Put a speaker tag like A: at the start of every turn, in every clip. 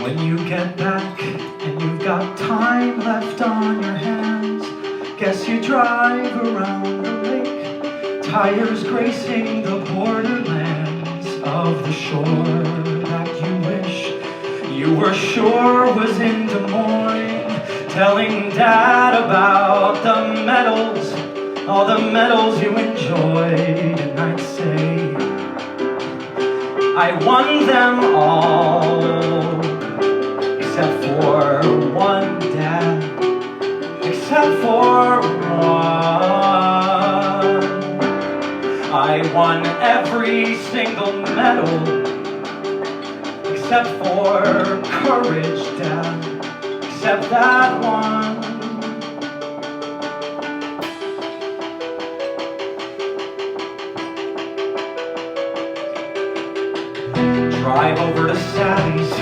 A: When you get back and you've got time left on your hands, guess you drive around the lake, tires gracing the borderlands of the shore that you wish you were sure was in Des Moines, telling Dad about the medals, all the medals you enjoyed, and I'd say, I won them all, except for one, Dad, except for one. I won every single medal, except for courage, Dad, except that one. Drive over to Sally's,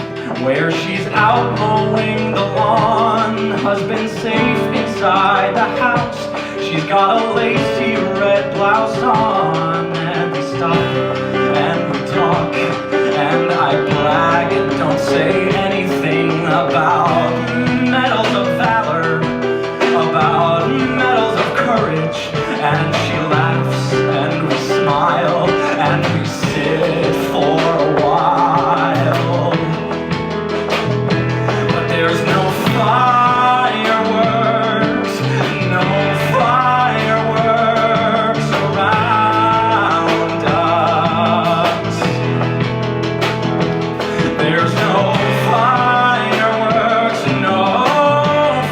A: where she's out mowing the lawn. Husband safe inside the house, she's got a lacy red blouse on. And we stop and we talk, and I brag and don't say anything about medals of valor, about medals of courage. And she laughs and we smile and we sit for a while. But there's no fireworks, no fireworks around us. There's no fireworks, no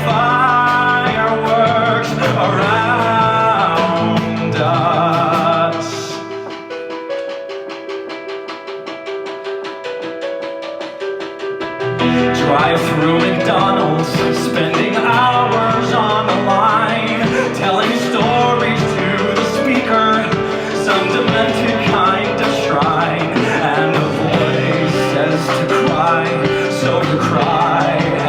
A: fireworks around us. Drive through McDonald's, spending hours on the line, telling stories to the speaker, some demented kind of shrine. And a voice says to cry, so you cry,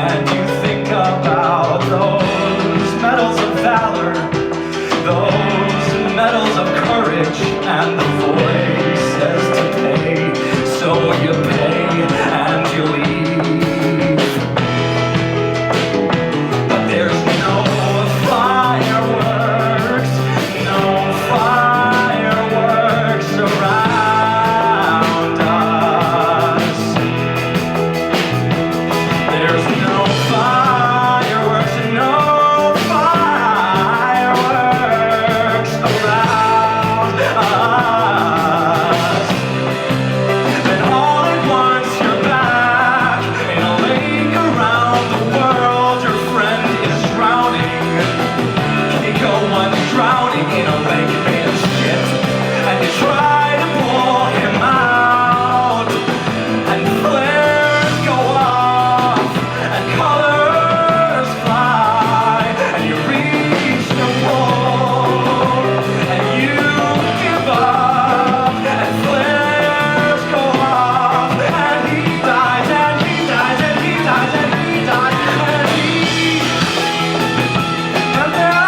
A: and you think about those medals of valor, those medals of courage. And the voice says to pay, so you pay and you leave. But there's no fireworks, no fireworks around us. There's no fireworks, no fireworks around us. Then all at once you're back in a lake around the world. Your friend is drowning. Go on drowning in a lake made of shit, and you try to pull him out, and flares go off, and colors fly, and you reach the pole, and you give up, and flares go off, and he dies, and he dies, and he dies, and he dies, and he. And there are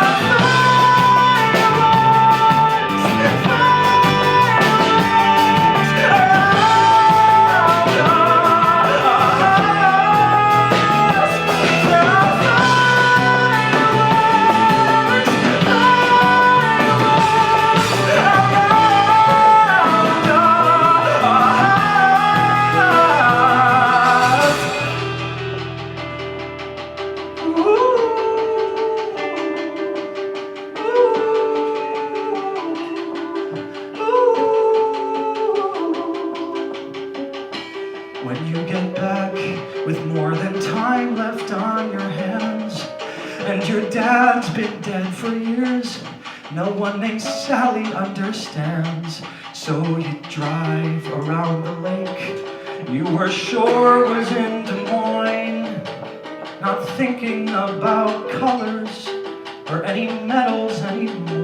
A: when you get back with more than time left on your hands, and your dad's been dead for years, no one named Sally understands. So you drive around the lake you were sure was in Des Moines, not thinking about colors or any medals anymore.